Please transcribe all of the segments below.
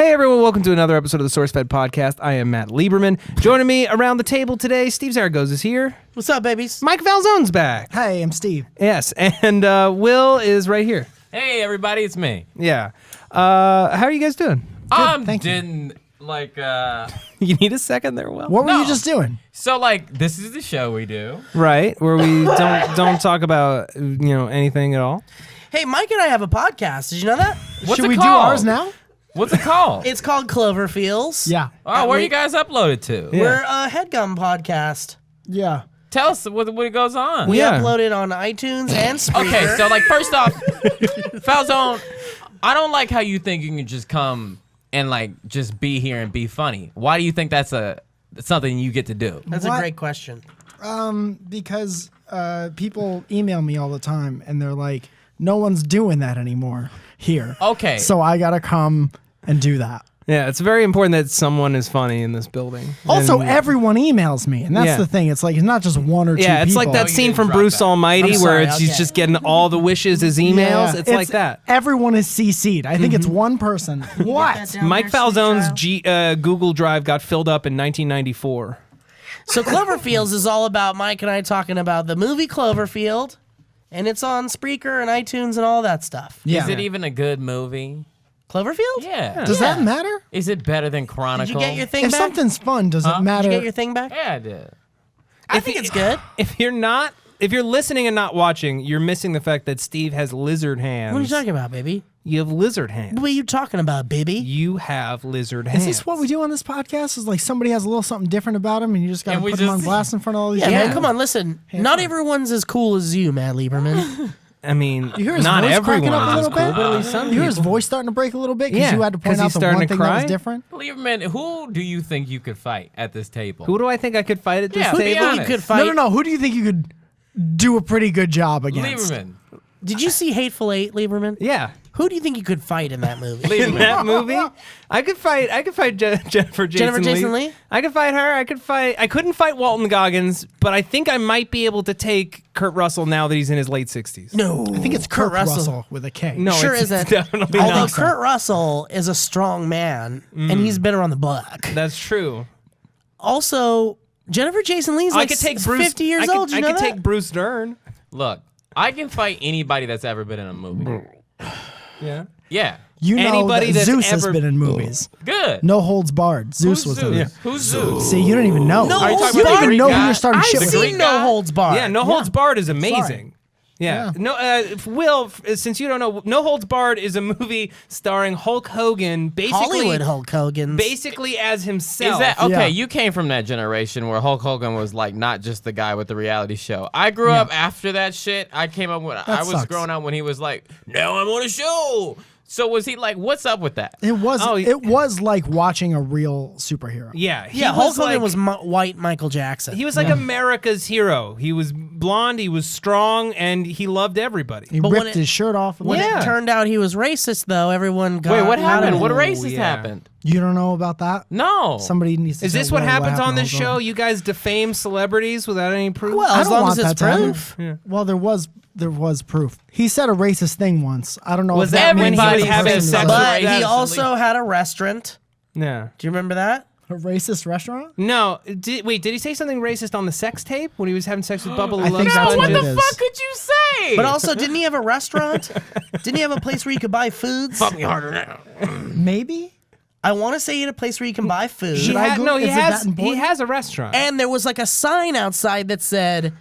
Hey everyone, welcome to another episode of the SourceFed podcast. I am Matt Lieberman. Joining me around the table today, Steve Zaragoza is here. What's up, babies? Mike Falzone's back. Hey, I'm Steve. Yes, and Will is right here. Hey everybody, it's me. Yeah. How are you guys doing? Thank you. You need a second there, Will? What were you just doing? So this is the show we do. Right, where we don't talk about anything at all. Hey, Mike and I have a podcast. Did you know that? What's Should it we do called? ours now? What's it called? It's called Cloverfields. Yeah. Oh, where you guys uploaded to? Yeah. We're a headgum podcast. Yeah. Tell us what goes on. We Yeah. upload it on iTunes and Spreaker. Okay, so first off, Falzone, I don't like how you think you can just come and just be here and be funny. Why do you think that's something you get to do? That's What? a great question. Because people email me all the time and they're like, no one's doing that anymore here. Okay. So I gotta come and do that. Yeah, it's very important that someone is funny in this building. Also, And- everyone emails me, and that's Yeah. the thing. It's like it's not just one or two yeah, it's people. like that you scene didn't from drop Bruce that. Almighty I'm where sorry, she's okay. just getting all the wishes as emails. Yeah, It's like that. Everyone is CC'd. I think it's one person. What? Mike Falzone's Google Drive got filled up in 1994. So Cloverfields is all about Mike and I talking about the movie Cloverfield, and it's on Spreaker and iTunes and all that stuff. Yeah. Is it even a good movie? Cloverfield? Yeah. Does that matter? Is it better than Chronicle? Did you get your thing If back? something's fun, does it Did matter? you get your thing back? Yeah, I did. I think it's good. If you're listening and not watching, you're missing the fact that Steve has lizard hands. What are you talking about, baby? You have lizard hands. What are you talking about, baby? You have lizard hands. Is this what we do on this podcast? Is like somebody has a little something different about them, and you just gotta And we put them on just- blast in front of all these Yeah, people? man, come on, listen. Not everyone's as cool as you, Matt Lieberman. I mean, You hear his not voice cracking everyone up a is little cool, bit? but at least some You hear his people. voice starting to break a little bit because Yeah, you had to 'cause point out he's the starting one to thing that cry? was different. Lieberman, who do you think you could fight at this table? Who do I think I could fight at this Yeah, be table? honest. You could fight. No. Who do you think you could do a pretty good job against? Lieberman. Did you see Hateful Eight, Lieberman? Yeah. Who do you think you could fight in that movie? In that movie, I could fight Jennifer Jason Lee? I could fight her. I couldn't fight Walton Goggins, but I think I might be able to take Kurt Russell now that he's in his late 60s. No. I think it's Kurt Russell with a K. No, Sure it's isn't. definitely Although not. Kurt Russell is a strong man, and he's been around the block. That's true. Also, Jennifer Jason Lee's like I could take Bruce. 50 years old. You I know could that? take Bruce Dern. Look, I can fight anybody that's ever been in a movie. Yeah. Yeah. You know Anybody that that's Zeus has ever- been in movies. Good. No holds barred. Zeus was in Zeus? it. Who's Zeus? See, you don't even know. No Are you talking Holds you about don't the even Greek know who guy? you're starting I've shit The with. Greek seen No guy? Holds Barred. Yeah, No Holds Barred is amazing. Yeah. Yeah. No, Will, since you don't know, No Holds Barred is a movie starring Hulk Hogan, Hollywood Hulk Hogan. basically as himself. Is that okay? Yeah. You came from that generation where Hulk Hogan was not just the guy with the reality show. I grew up after that shit. I came up when I was sucks. growing up when he was like, "Now I'm on a show." So was he like, "What's up with that?" It was. Oh, It was like watching a real superhero. Yeah, he Yeah, Hulk Hogan like, was white Michael Jackson. He was like America's hero. He was blonde, he was strong, and he loved everybody. He But when ripped it- his shirt off. when Yeah. it turned out he was racist, though, everyone got Wait, what happened? What Oh, racist yeah. happened? You don't know about that? No. Somebody needs to. Is tell this what Will happens happened on this to show? Hulk You guys defame celebrities without any proof? Well, I as don't long want as it's that to happen. proof. Well, there was proof. He said a racist thing once. I don't know. Was if that when he Everybody was having says sex something. with But he that- also had a restaurant. Yeah. Do you remember that? a racist restaurant? No. Did he say something racist on the sex tape when he was having sex with Bubba I Love think that's No, what what Sponges? the it fuck is. could you say? But also, didn't he have a restaurant? Didn't he have a place where you could buy foods? fuck me harder now. Maybe. I want to say he had a place where you can buy food. He Should I go- no, he is it that has. He important? has a restaurant. And there was like a sign outside that said,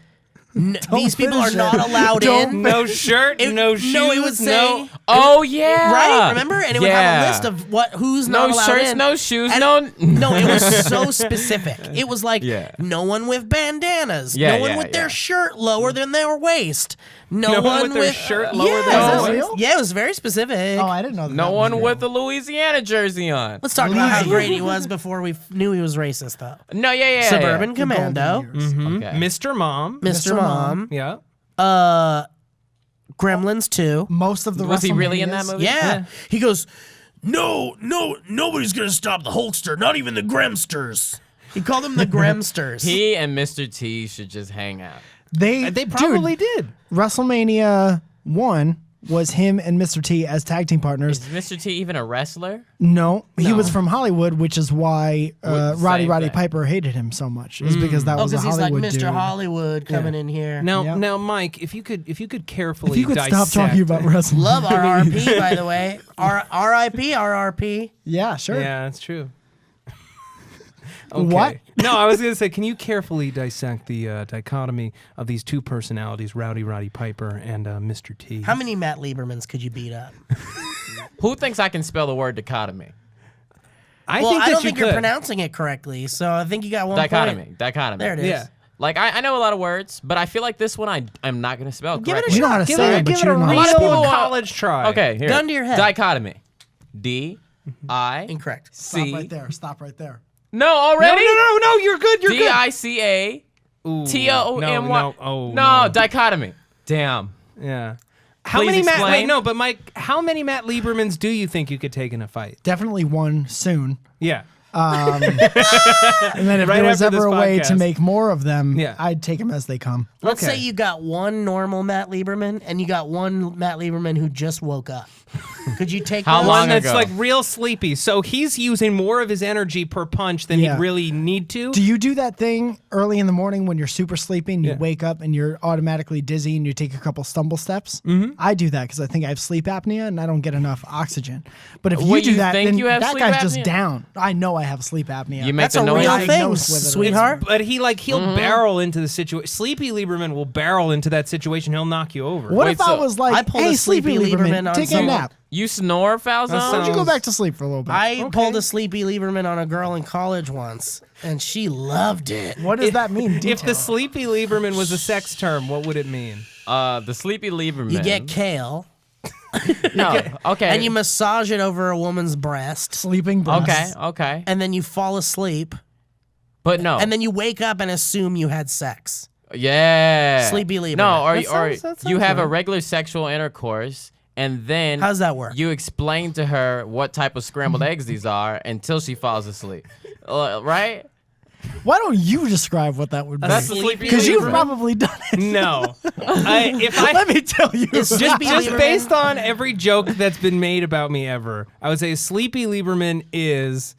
"These people are finish not it. allowed Don't in." no shirt, It- no shoes, no, it would say- Oh yeah. Right? Remember? And it would have a Yeah. list of who's No not allowed shirts, in. no shoes, And- no. No, it was so specific. It was like Yeah. no one with bandanas, Yeah, no one yeah, with yeah. their shirt lower than their waist, no, one with their shirt lower yeah, than their it was- waist? Yeah, it was very specific. Oh, I didn't know that. No that was one real. with the Louisiana jersey on. Let's talk about how great he was before we knew he was racist, though. No, yeah. Suburban The Commando, golden years. Okay. Mr. Mom. Mr. Mr. Mom, Yeah. Gremlins 2. Most of the Was he really in that WrestleManias- movie? Yeah. He goes, nobody's gonna stop the Hulkster, not even the Gremsters. He called them the Gremsters. He and Mr. T should just hang out. They They probably dude, did. WrestleMania 1 was him and Mr. T as tag team partners. Is Mr. T even a wrestler? No, he was from Hollywood, which is why Roddy Same thing. Piper hated him so much. Is because that was a because he's like Hollywood Mr. dude. Hollywood coming in here. Now, Mike, if you could carefully If you could dissect, stop talking about wrestling. Love RRP, by the way. RIP, RRP. Yeah, sure. Yeah, that's true. Okay. What? No, I was going to say, can you carefully dissect the dichotomy of these two personalities, Roddy Piper and Mr. T? How many Matt Liebermans could you beat up? Who thinks I can spell the word dichotomy? I Well, think I that don't you think could. you're pronouncing it correctly, so I think you got one Dichotomy. point. Dichotomy. There it is. Yeah. Like, I know a lot of words, but I feel like this one I'm not going to spell Give it a correctly. You know how to Give say it, it, but give you it a don't know real how to people spell it. college try. Okay, here. Gun to your head. Dichotomy. D-I. Incorrect. Stop C. right there. Stop right there. No, No, already? no, you're good. You're good. D-I-C-A. Ooh, T-O-M-Y. No, oh, no, dichotomy. Damn. Yeah. How Please many Matt? explain. Wait, no, but Mike, how many Matt Liebermans do you think you could take in a fight? Definitely one soon. Yeah. And then if Right there was after ever this a way to podcast. make more of them, Yeah. I'd take them as they come. Let's Okay. say you got one normal Matt Lieberman and you got one Matt Lieberman who just woke up. Could you take How those? long One that's ago? like real sleepy. So he's using more of his energy per punch than Yeah. he'd really need to. Do you do that thing early in the morning when you're super sleepy and you Yeah. wake up and you're automatically dizzy and you take a couple stumble steps? Mm-hmm. I do that because I think I have sleep apnea and I don't get enough oxygen. But if you Wait, do you that, think then you have that sleep guy's apnea? just down. I know I have sleep apnea. You make That's the a noise. real I thing, diagnosed with it. sweetheart. But he'll barrel into the situation. Sleepy Lieberman will barrel into that situation. He'll knock you over. What Wait, if I so was I like, pulled hey, a sleepy Sleepy Lieberman Lieberman, on take a someone. nap. You snore, Falzone? That Why don't you go sounds- back to sleep for a little bit? I pulled a Sleepy Lieberman on a girl in college once, and she loved it. What does that mean? If the Detail. Sleepy Lieberman was a sex term, what would it mean? The Sleepy Lieberman. You get kale, No, okay. and you massage it over a woman's breast, Sleeping breasts. Okay. and then you fall asleep, But no. and then you wake up and assume you had sex. Yeah. Sleepy Lieberman. No, or, That sounds- that you sounds have a right. regular sexual intercourse, and then How's that work? you explain to her what type of scrambled eggs these are until she falls asleep. Right? Why don't you describe what that would be? That's the Sleepy Because you've Lieberman. probably done it. No. Let me tell you. Is just Sleepy Lieberman- based on every joke that's been made about me ever, I would say Sleepy Lieberman is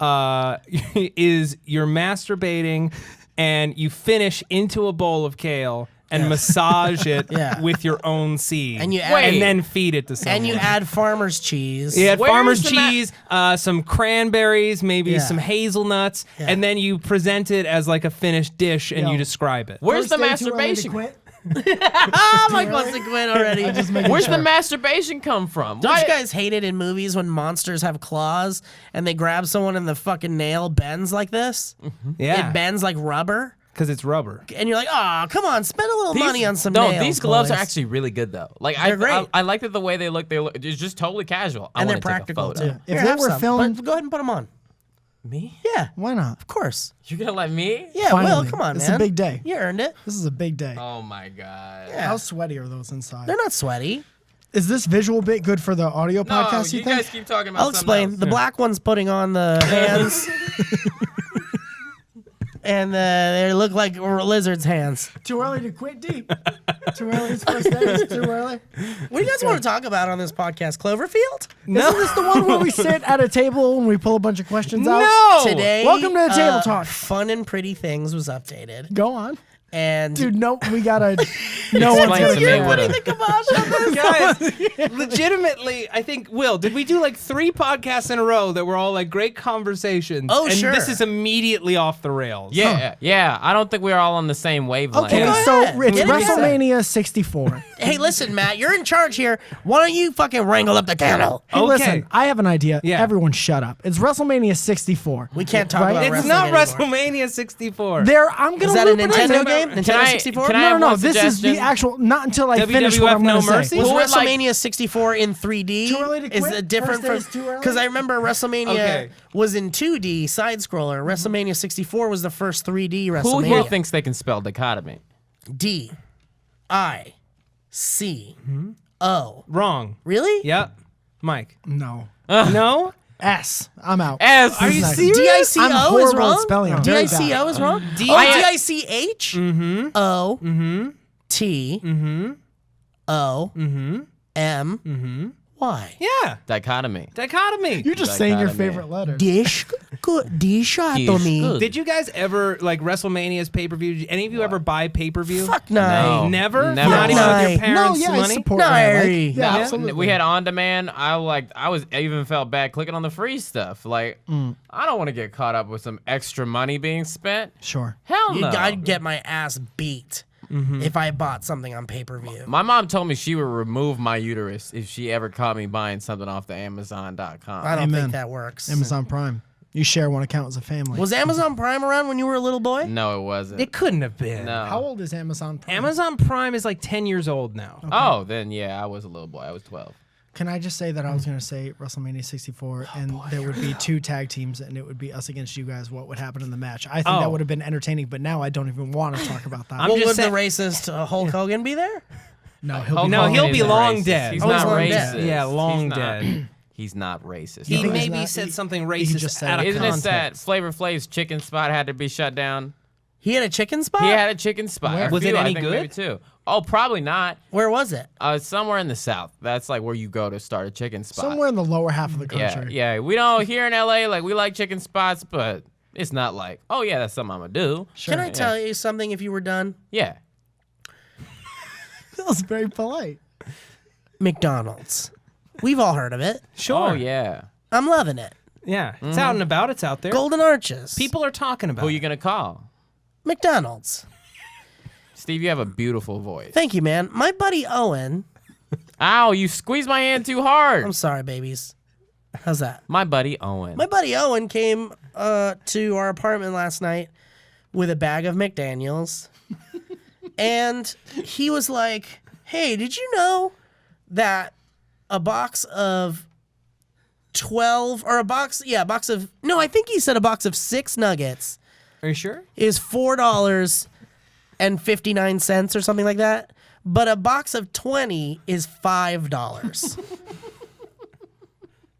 you're masturbating and you finish into a bowl of kale and massage it Yeah. with your own seed, And you add- and then feed it to someone. and you add farmer's cheese. You add Where's farmer's the ma- cheese, some cranberries, maybe Yeah. some hazelnuts, Yeah. and then you present it as like a finished dish and Yo. you describe it. Where's the First day too early to masturbation? quit? Mike wants to quit already. Where's the masturbation come from? Don't Why- you guys hate it in movies when monsters have claws and they grab someone and the fucking nail bends like this? Yeah, It bends like rubber. because it's rubber. And you're like, oh, come on, spend a little money on some No, nails. these gloves boys." are actually really good though. Like They're great. I like that the way they look. They look. It's just totally casual. I and they're want to take a practical photo. too. If Here, they have were some. filmed- But go ahead and put them on. Me? Yeah, Why not? of course. You're gonna let me? Yeah, Finally. Will, come on, It's man. a big day. You earned it. This is a big day. Oh my god. Yeah. How sweaty are those inside? They're not sweaty. Is this visual bit good for the audio No, podcast, you you think? guys keep talking about I'll explain. something The black one's putting on the hands. And they look like lizards' hands. Too early to quit deep. Too early. It's first day. It's too early. What do you guys want to talk about on this podcast? Cloverfield? Isn't this the one where we sit at a table and we pull a bunch of questions out? No! Today, Welcome to the table talk. Fun and Pretty Things was updated. Go on. And Dude, no, we gotta. No one's Explain gonna to get me it. what putting a- the kibosh on this. Guys, legitimately, I think, Will, did we do like 3 podcasts in a row that were all like great conversations? Oh, and sure. this is immediately off the rails. Yeah. I don't think we're all on the same wavelength. Okay, Go so ahead. it's Get it together. WrestleMania 64. Hey, listen, Matt, you're in charge here. Why don't you fucking wrangle up the cattle? Hey, Okay. listen, I have an idea. Yeah. Everyone shut up. It's WrestleMania 64. We can't talk Right? about It's It's wrestling not anymore. WrestleMania 64. I'm gonna Is that a loop it in. Nintendo game? Can Nintendo I- 64? can I No, have no, one this is the suggestion? actual. Not until I finish what WWF I'm gonna No say. Mercy? Was Who would like- WrestleMania 64 in 3D? Too early to Is quit? it different First day from? is too early? Because I remember WrestleMania Okay. was in 2D side scroller. WrestleMania 64 was the first 3D Who WrestleMania. here thinks they can spell dichotomy? D-I-C-O. Wrong. Really? Yep. Mike. No. No? S. I'm out. S. Are you Nice. serious? D-I-C-O I'm is horrible at wrong? spelling. I'm very D-I-C-O is wrong? D- Oh, I- D-I-C-H? O. T. O. M. Mm-hmm. Why? Yeah. Dichotomy. Dichotomy. You're just saying your Dichotomy. favorite letter. Dichotomy. Good. Did you guys ever, like, WrestleMania's pay-per-view, did any of you ever buy pay-per-view? Fuck no. Never? Never. Not even with No. your parents' no, yeah, I money? support No, that. I- Yeah, No, absolutely. we had on demand. I even felt bad clicking on the free stuff. Like, I don't want to get caught up with some extra money being spent. Sure. Hell no. I'd get my ass beat if I bought something on pay-per-view. My mom told me she would remove my uterus if she ever caught me buying something off the Amazon.com. I don't Amen. think that works. Amazon Prime. You share one account as a family. Was Amazon Prime around when you were a little boy? No, it wasn't. It couldn't have been. No. How old is Amazon Prime? Amazon Prime is like 10 years old now. Oh, then yeah, I was a little boy. I was 12. Can I just say that I was going to say WrestleMania 64 and there would be 2 tag teams and it would be us against you guys. What would happen in the match? I think that would have been entertaining, but now I don't even want to talk about that. I'm Well, just would the saying- racist Hulk Hogan be there? no, he'll be isn't long racist. dead. He's Oh, he's not long racist. dead. Yeah, long He's not- dead. He's not racist. He think he's maybe not- said something he racist just said out of it. Isn't context. it that Flavor Flav's chicken spot had to be shut down? He had a chicken spot? He had a chicken spot. Where? A Was it few, I any think good? Maybe 2. Oh, probably not. Where was it? Somewhere in the South. That's like where you go to start a chicken spot. Somewhere in the lower half of the Yeah, country. yeah. We don't here in LA like we like chicken spots, but it's not like, oh yeah, that's something I'm gonna do. Sure. Can I tell you something if you were done? Yeah. That was very polite. McDonald's. We've all heard of it. Sure. Oh yeah. I'm loving it. Yeah. It's out and about. It's out there. Golden Arches. People are talking about Who it. you gonna call? McDonald's. Steve, you have a beautiful voice. Thank you, man. My buddy Owen. Ow, you squeezed my hand too hard. I'm sorry, babies. How's that? My buddy Owen. My buddy Owen came to our apartment last night with a bag of McDaniels. And he was like, hey, did you know that a box of 12 or a box of no, I think he said a box of 6 nuggets Are you sure? is $4.59 or something like that, but a box of 20 is $5.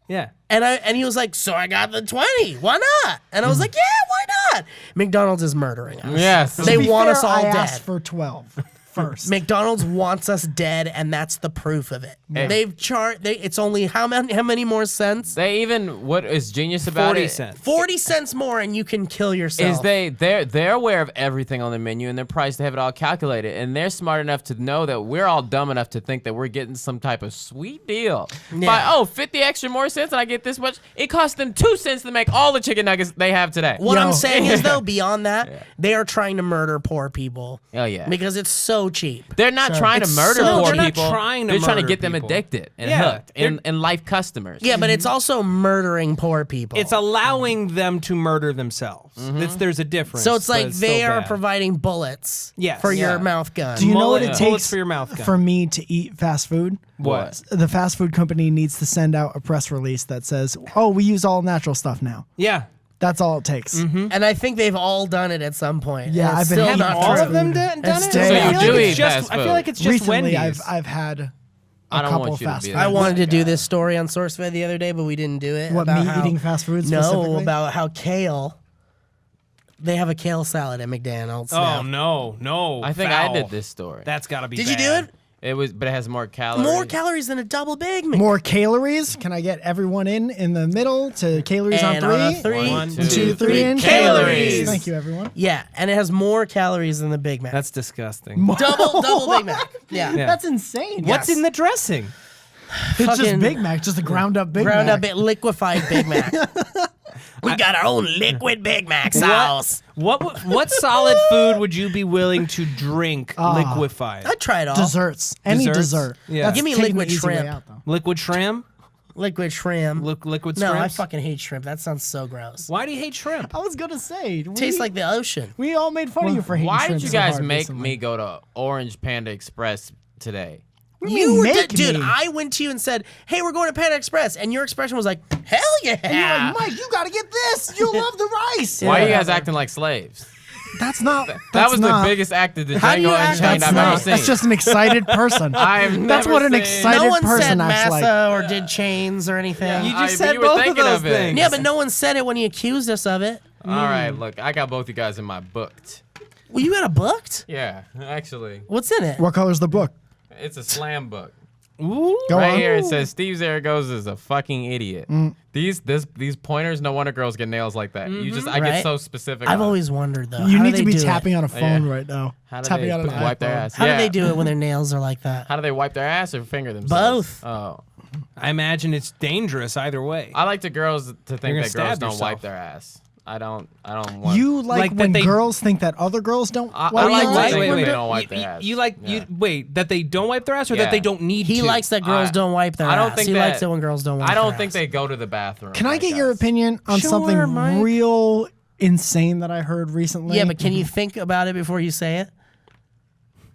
Yeah. And he was like, so I got the 20. Why not? And I was like, yeah, why not? McDonald's is murdering us. Yes. They To be want fair, us all I dead. asked for 12 first. McDonald's wants us dead, and that's the proof of it. Yeah. They've it's only how many more cents? They even what is genius about 40 it cents. 40 cents more, and you can kill yourself. is they're aware of everything on the menu and their price. They have it all calculated, and they're smart enough to know that we're all dumb enough to think that we're getting some type of sweet deal. Yeah. By 50 extra more cents, and I get this much. It costs them 2 cents to make all the chicken nuggets they have today. What Yo. I'm saying is, though, beyond that, they are trying to murder poor people. Oh yeah. Because it's so cheap. They're not trying to It's murder so- poor They're not people. trying to They're trying to murder get them people. addicted and Yeah, hooked and life customers. Yeah, but it's also murdering poor people. It's allowing them to murder themselves. There's a difference. So it's but like they still are bad. providing bullets Yes. for Yeah. your mouth gun. Do you know what it Bullets takes for your mouth gun. for me to eat fast food? What? The fast food company needs to send out a press release that says, "Oh, we use all natural stuff now." Yeah. That's all it takes. And I think they've all done it at some point. Yeah, And it's I've been still eating not All true. of them done And it? still- I So feel you like do it's eat just, fast I feel food. like it's just Recently, Wendy's. I've had a I don't couple want you to fast be food. that I wanted to guy. do this story on SourceFed the other day, but we didn't do it. What, about me how- eating fast food No, specifically? about how kale. They have a kale salad at McDonald's. Oh, now. no. I think foul. I did this story. That's got to be Did you do bad. it? It was, but it has more calories. More calories than a double Big Mac. More calories? Can I get everyone in the middle to calories And on on a three? three. 1, 2, 3, and Calories. Thank you, everyone. Yeah, and it has more calories than the Big Mac. That's disgusting. double Big Mac. Yeah. Yeah. That's insane. What's Yes. in the dressing? It's just fucking Big Mac, just a ground up Big Ground Mac. up liquefied Big Mac. We got our own liquid Big Mac sauce. What solid food would you be willing to drink liquefied? I'd try it all. Desserts. Any Desserts? dessert. Yeah. That's Give me taking liquid the easy way shrimp. out, though. Liquid shrimp? Liquid shrimp. Liquid No, I shrimps? fucking hate shrimp. That sounds so gross. Why do you hate shrimp? I was gonna say, Tastes like the ocean. we all made fun of you for hating Why shrimp did you so guys hard make recently. me go to Orange Panda Express today? What do You were make dude. me? I went to you and said, "Hey, we're going to Panda Express," and your expression was like, "Hell yeah!" And you're like, Mike, you gotta get this. You love the rice. Why are you Yeah. guys acting like slaves? That's not. That that's was not, the biggest act of the How do you Django act- Unchained That's I've ever not. seen. That's just an excited person. I've That's never what an seen- excited no one said person acts like. massa or did chains or anything. You Yeah. just but said you were both of thinking those of it. things. but no one said it when he accused us of it. All right, look, I got both you guys in my booked. Well, you got a booked? Yeah, actually, What's in it? What color's the book? it's a slam book. Ooh. Go Right on. here it says Steve Zaragoza is a fucking idiot. These pointers, no wonder girls get nails like that. I Right. get so specific. I've on it. always wondered though. You how need do to they be do tapping it? on a phone Yeah. right now. How do tapping they on an wipe their iPhone. ass? How Yeah. do they do it when their nails are like that? How do they wipe their ass or finger themselves? Both. Oh, I imagine it's dangerous either way. I like the girls to think gonna that girls stab don't wipe yourself. their ass. I don't want. You like Like that when they- girls think that other girls don't I wipe like their to ass? think wait. they don't wipe their ass. You like Yeah. wait that they don't wipe their ass or Yeah. that they don't need He to? likes that girls I- don't wipe their I don't ass. think he that- likes it when girls don't wipe I don't their think ass. they go to the bathroom. Can I like get your us. opinion on Sure, something Mike. real insane that I heard recently? Yeah, but can you think about it before you say it?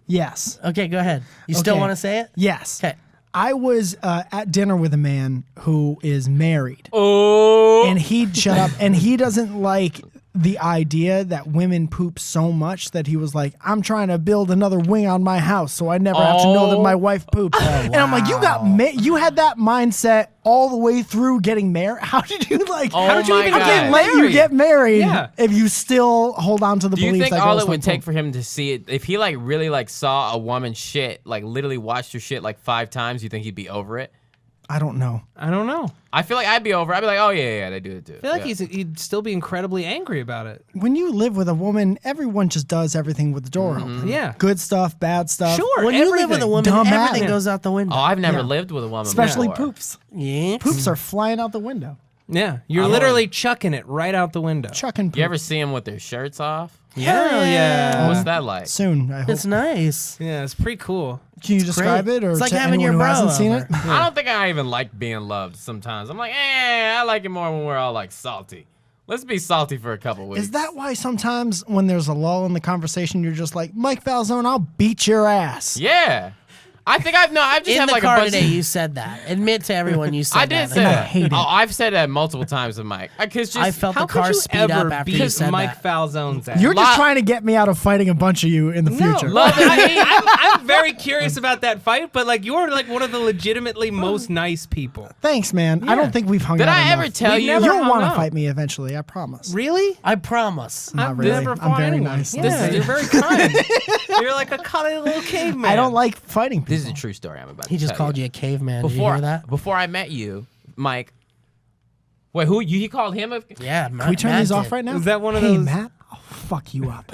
Yes. Okay, go ahead. You still Okay. want to say it? Yes. Okay. I was at dinner with a man who is married. Oh, And he'd shut up, and he doesn't like the idea that women poop so much that he was like, I'm trying to build another wing on my house so I never have to know that my wife poops. And I'm like, you had that mindset all the way through getting married? How did you How did you even I get can't let you married? get married Yeah. if you still hold on to the do you belief think that all girls it would don't take poop? for him to see it, if he like really like saw a woman shit, like literally watched her shit like 5 times, you think he'd be over it? I don't know. I don't know. I feel like I'd be over. I'd be like, oh yeah, they do it too. I feel like he'd still be incredibly angry about it. When you live with a woman, everyone just does everything with the door open. Yeah. Good stuff, bad stuff. Sure. When you live with a everything. woman, Dumb everything ass. goes out the window. Oh, I've never Yeah. lived with a woman, Especially before. poops. Yeah. Poops are flying out the window. Yeah. You're I'm literally chucking it right out the window. Chucking poop. You ever see them with their shirts off? Hell yeah. What's that like? Soon, I hope. It's nice. Yeah, it's pretty cool. Can you describe great. it, or It's like to having anyone your who bro hasn't seen over. it? I don't think I even like being loved sometimes. I'm like, I like it more when we're all like salty. Let's be salty for a couple weeks. Is that why sometimes when there's a lull in the conversation, you're just like, Mike Falzone, I'll beat your ass? Yeah. I think I've just In had the like a car bunch today, of... you said that. Admit to everyone you said I that. did say And I that. hate it. Oh, I've said that multiple times with Mike. Cause just, I felt How the could car you speed ever up after you beat said Mike that. Falzone's ass? You're just Lot- trying to get me out of fighting a bunch of you in the future. love and hate. I'm very curious about that fight, but like you're like one of the legitimately most nice people. Thanks, man. I don't think we've hung Did out I ever enough. tell We've you? never You'll hung want to out. fight me eventually, I promise. Really? I promise. Not I've really. never I'm fought very anyone. nice. Yeah, you're very kind. You're like a cuddly little caveman. I don't like fighting people. This is a true story I'm about to He just tell called you a caveman. Did you Before, hear that? before I met you, Mike. Wait, who? He called him a... Yeah, Can we turn these off right now? Is that one of hey, those- Matt, I'll fuck you up.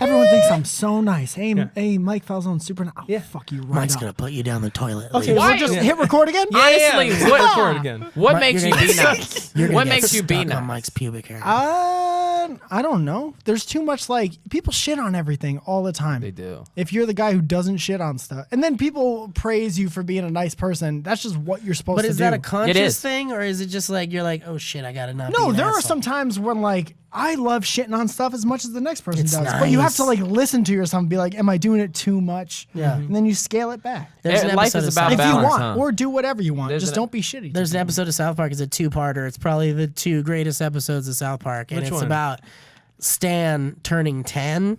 Everyone thinks I'm so nice. Hey, Mike Falzone's super nice. I'll fuck you right Mike's up. gonna put you down the toilet. Okay, Why- we'll just hit record again? Honestly, yeah. what- for it again? What Mike, makes you're you gonna be get nice? You're gonna What get makes you be stuck nice? on Mike's pubic hair. I don't know. There's too much, like, people shit on everything all the time. They do. If you're the guy who doesn't shit on stuff, and then people praise you for being a nice person, that's just what you're supposed but to do. is that a It conscious is. thing, or is it just like you're like, oh shit, I gotta not? No, be an there are asshole? some times when, like, I love shitting on stuff as much as the next person It's does. But you have to, nice. like, listen to yourself and be like, am I doing it too much? Yeah. And then you scale it back. There's an Life episode is of about If South you balance, want, huh? or do whatever you want. There's Just an- don't be shitty. There's an episode of South Park. It's a two-parter. It's probably the 2 greatest episodes of South Park, and Which it's one? about Stan turning 10.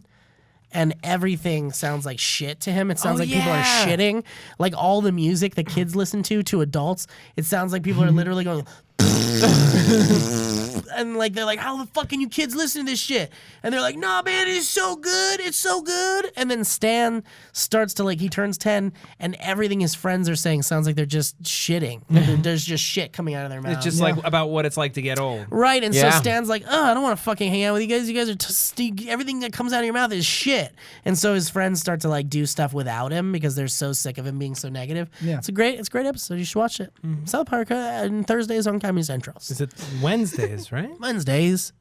And everything sounds like shit to him. It sounds like people are yeah. shitting. Like all the music that kids listen to adults, it sounds like people are literally going, and like they're like, how the fuck can you kids listen to this shit? And they're like, nah, man, it's so good, it's so good. And then Stan starts to, like, he turns 10, and everything his friends are saying sounds like they're just shitting. There's just shit coming out of their mouth. It's just like about what it's like to get old. Right, and Yeah. so Stan's like, oh, I don't want to fucking hang out with you guys. You guys are everything that comes out of your mouth is shit. And so his friends start to, like, do stuff without him because they're so sick of him being so negative. Yeah. It's a great episode. You should watch it. South Park and Thursdays on Comedy Central. Is it Wednesdays, right? Wednesdays.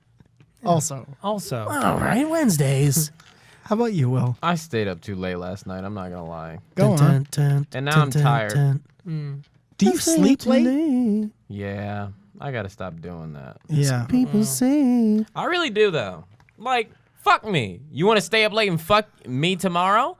Also, Also. All right, Wednesdays. how about you, Will? I stayed up too late last night. I'm not gonna lie. Go on. And now I'm tired. Do you sleep late? Yeah, I gotta stop doing that. Yeah. People say. I really do though. Like, fuck me. You want to stay up late and fuck me tomorrow?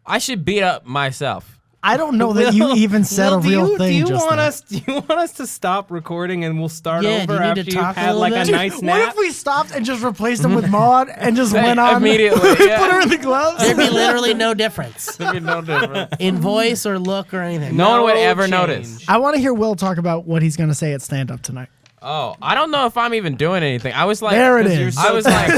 I should beat up myself. I don't know that you even said Will, a real thing. Do you just want then. us? Do you want us to stop recording and we'll start Yeah, do over you need after to you talk a had little like a bit? nice What nap? if we stopped and just replaced him with Maud and just went on immediately, yeah. put her in the gloves? There'd be literally no difference There'd be no difference. in voice or look or anything. No one would No ever change. notice. I want to hear Will talk about what he's going to say at stand up tonight. Oh, I don't know if I'm even doing anything. I was like, There it 'cause you're is. I was like,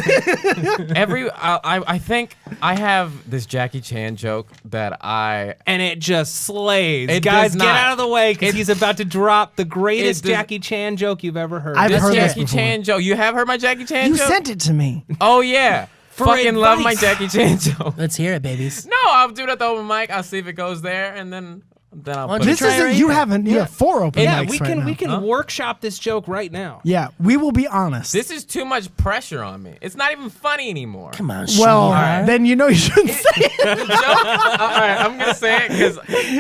I think I have this Jackie Chan joke that And it just slays. It Guys, does get not. out of the way because he's about to drop the greatest does- Jackie Chan joke you've ever heard. I've this heard this Jackie before. Chan joke. You have heard my Jackie Chan You joke? sent it to me. Oh yeah, fucking love my advice. Jackie Chan joke. Let's hear it, babies. No, I'll do it at the open mic. I'll see if it goes there, and then I'll Why put don't This Try isn't. right You here. haven't. You have 4 open yeah, mics we right can now. we can workshop this joke right now. Yeah, we will be honest. This is too much pressure on me. It's not even funny anymore. Come on, well, sweetheart. then you know you shouldn't say it. The joke. All right, I'm gonna say it because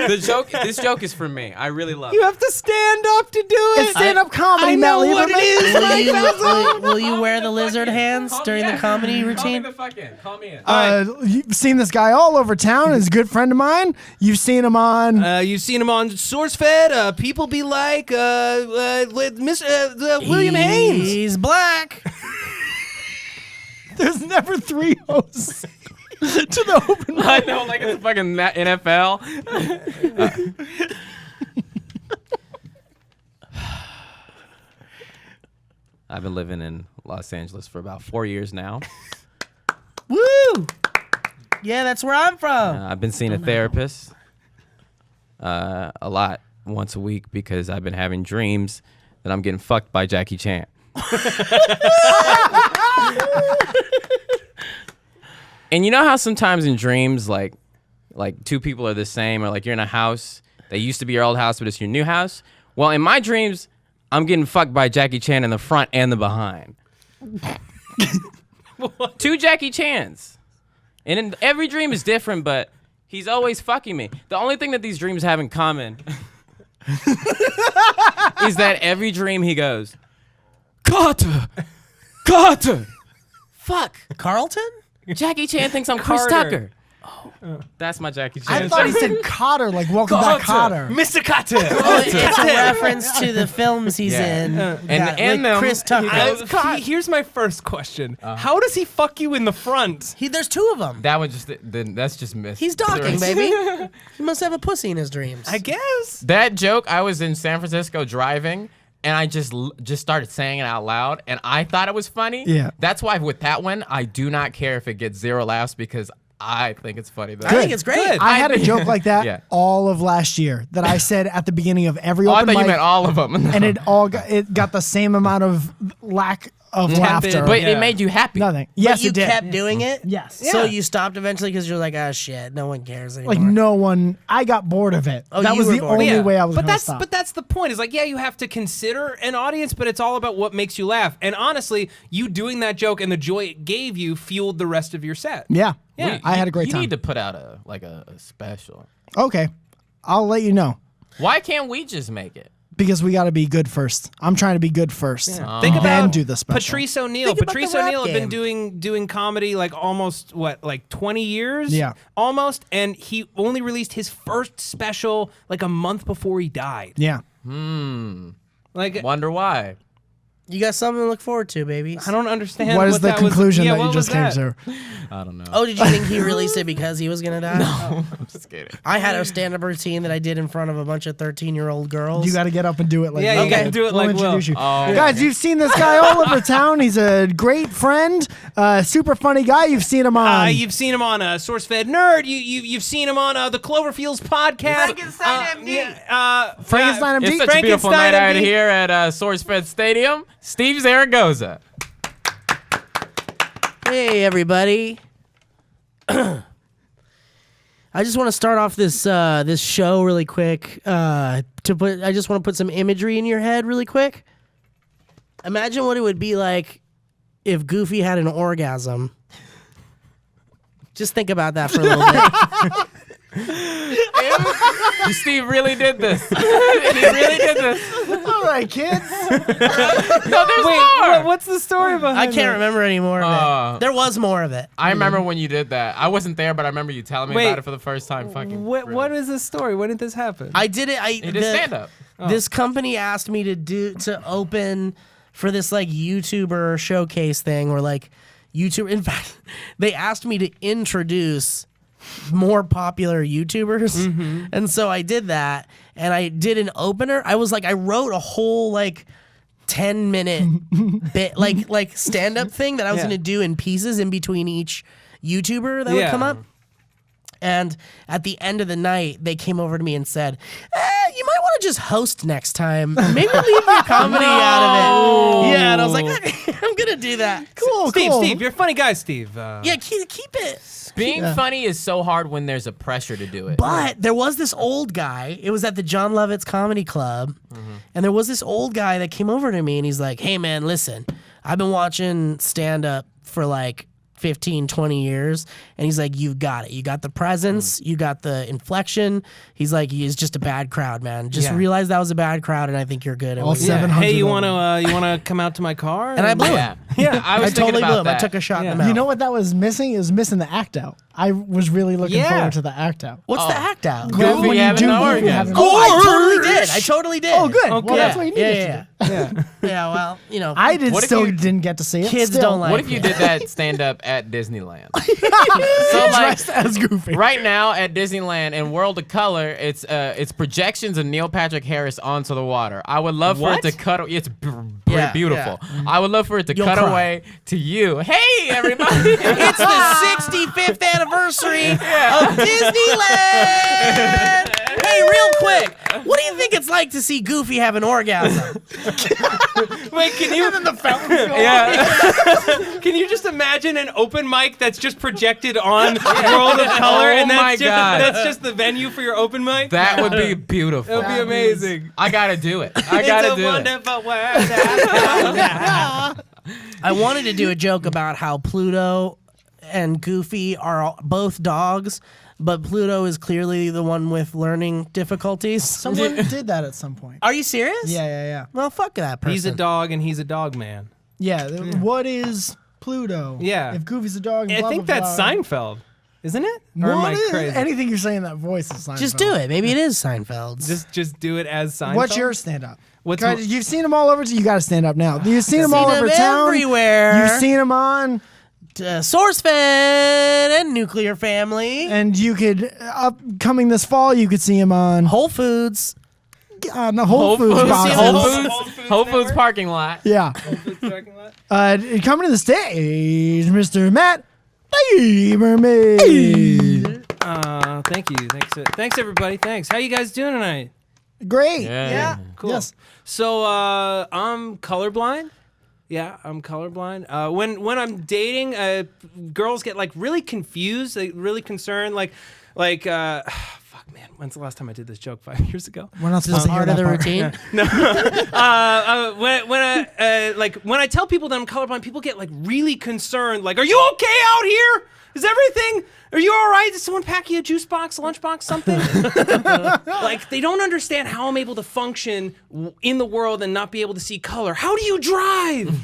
the joke. This joke is for me. I really love You it. have to stand up to do It's it. stand-up comedy, I know Matt what it Lieberman. is. Will you wear the lizard hands Call me during the in. comedy Call me routine? the fuck in. Call me in. You've seen this guy all over town. He's a good friend of mine. You've seen him on. You've seen him on SourceFed. People be like, William Haynes. He's black. There's never 3 hosts to the open mic. I know, like it's fucking NFL. I've been living in Los Angeles for about 4 years now. Woo! Yeah, that's where I'm from. I've been seeing a therapist a lot, once a week, because I've been having dreams that I'm getting fucked by Jackie Chan. And you know how sometimes in dreams, like 2 people are the same, or like you're in a house that used to be your old house, but it's your new house? Well, in my dreams, I'm getting fucked by Jackie Chan in the front and the behind. 2 Jackie Chans. And in every dream is different, but he's always fucking me. The only thing that these dreams have in common is that every dream he goes, Carter! Carter! Fuck! Carlton? Jackie Chan thinks I'm Chris Carter. Tucker. That's my Jackie Chan. I thought he said Cotter, like welcome back, Cotter. Mr. Carter. Oh, it's a reference to the films he's Yeah. in. And like them, Chris Tucker. he goes, Here's my first question. How does he fuck you in the front? There's 2 of them. that one just, that's just missed. He's docking, baby. He must have a pussy in his dreams. I guess. That joke, I was in San Francisco driving, and I just started saying it out loud, and I thought it was funny. Yeah. That's why with that one, I do not care if it gets 0 laughs because I think it's funny. I think it's great. Good. I had a joke like that Yeah. all of last year that I said at the beginning of every Oh, I open thought you mic, meant all of them. and it got the same amount of lack of laughter. But Yeah. it made you happy. Nothing. Yes, but you it did. kept doing it? Yes. So Yeah. you stopped eventually because you're like, oh shit, no one cares anymore. Like no one. I got bored of it. Oh, that you was were the bored. only Yeah, way I was but going to that's stop. but that's the point. Is like, yeah, you have to consider an audience, but it's all about what makes you laugh. And honestly, you doing that joke and the joy it gave you fueled the rest of your set. Yeah. Yeah. I had a great You time. need to put out a special. Okay. I'll let you know Why can't we just make it? because we got to be good first. I'm trying to be good first. Think Then about do the special. Patrice O'Neill. Think about Patrice the rap O'Neill had been game. doing comedy like almost 20 years. Yeah. almost. And he only released his first special like a month before he died. Yeah. Like Wonder why? you got something to look forward to, babies. I don't understand. What is the that was- conclusion yeah, that you what just was came that? to? I don't know. Oh, did you think he released it because he was gonna die? No. I'm just kidding. I had a stand-up routine that I did in front of a bunch of 13-year-old girls. You got to get up and do it like Yeah, you that. gotta do it We'll like Will. introduce you. Oh. Guys, you've seen this guy all over town. He's a great friend, super funny guy. You've seen him on. You've seen him on SourceFed Nerd. You've seen him on the Cloverfields podcast. Frankenstein MD. Frankenstein It's MD. such a beautiful night out MD. here at SourceFed Stadium. Steve Zaragoza. Hey, everybody. I just want to start off this this show really quick. I just want to put some imagery in your head really quick. Imagine what it would be like if Goofy had an orgasm. Just think about that for a little bit. Steve really did this. He really did this. All right, kids. No, there's Wait, more. what's the story behind I can't remember any more of it. There was more of it. I remember when you did that. I wasn't there, but I remember you telling me Wait. about it for the first time. Fucking. What is this story? When did this happen? I did it. He did stand up. This company asked me to open for this like YouTuber showcase thing or like YouTuber. In fact, they asked me to introduce more popular YouTubers, and so I did that, and I did an opener. I wrote a whole like 10-minute bit, like stand-up thing that I was Yeah. gonna do in pieces in between each YouTuber that would Yeah. come up. And at the end of the night, they came over to me and said, you might want to just host next time. Maybe leave your comedy out of it. Yeah, and I was like, I'm going to do that. Cool, Steve, cool. Steve, you're a funny guy, Steve. Yeah, keep it. Being funny is so hard when there's a pressure to do it. But there was this old guy. It was at the John Lovitz Comedy Club. And there was this old guy that came over to me and he's like, hey, man, listen, I've been watching stand-up for like 15, 20 years. And he's like, you've got it. You got the presence. You got the inflection. He's like, it's just a bad crowd, man. Just Yeah. realize that was a bad crowd, and I think you're good. All And we- Yeah. 700 Hey, you of wanna come out to my car? And I blew Yeah. it. Yeah. I I was thinking totally blew about him. that. I took a shot in Yeah. the mouth. You know what that was missing? It was missing the act out. I was really looking Yeah. forward to the act out. What's the act out? When Goofy you having do an Goofy orgasm. having an Oh, I orgasm. totally did. I totally did. Oh, good. Okay. Well, that's what you needed yeah, to do. Yeah. Yeah, well, you know. I did What if still you- didn't get to see it. Kids Still. don't like What if you it. did that stand up at Disneyland? So like Dressed as Goofy. right now at Disneyland in World of Color, it's projections of Neil Patrick Harris onto the water. I would love for What? it to cut. It's Yeah, beautiful. I would love for it to You'll cut cry. away to you. Hey everybody! It's the 65th anniversary of Disneyland. Hey, real quick, what do you think it's like to see Goofy have an orgasm? Wait, can you? the fountain. Yeah. Can you just imagine an open mic that's just projected on World of Color, and Oh my that's just, God. that's just the venue for your open mic? That would be beautiful. That would be amazing. I gotta do it. I gotta It's a do it. wonderful world. I wanted to do a joke about how Pluto and Goofy are both dogs, but Pluto is clearly the one with learning difficulties. Someone did that at some point. Are you serious? Yeah. Well, fuck that person. He's a dog and he's a dog man. Yeah. What is Pluto? Yeah. If Goofy's a dog, I blah, think blah, that's blah. Seinfeld, isn't it? Or am I What is- crazy? Anything you're saying in that voice is Seinfeld. Just do it. Maybe it is Seinfeld's. Just do it as Seinfeld. What's your stand-up? What's God, m- you've seen them all over. You got to stand up now. You've seen them all Seen over them town. everywhere. You've seen them on, SourceFed and Nuclear Family. and you could upcoming this fall. You could see them on Whole Foods. on the Whole Foods boxes. Whole Foods parking lot. Yeah. Coming to the stage, Mr. Matt Lieberman. Thank you. Thanks everybody. Thanks. How you guys doing tonight? Great. Yeah. Cool. Yes. So I'm colorblind. Yeah, I'm colorblind. When I'm dating, girls get like really confused. They really concerned. Like, fuck, man. When's the last time I did this joke? 5 years ago. We're not supposed to hear Part of that the part. routine. When I tell people that I'm colorblind, people get like really concerned. Like, are you okay out here? Is everything? Are you all right? Did someone pack you a juice box, lunch box, something? Like, they don't understand how I'm able to function in the world and not be able to see color. How do you drive?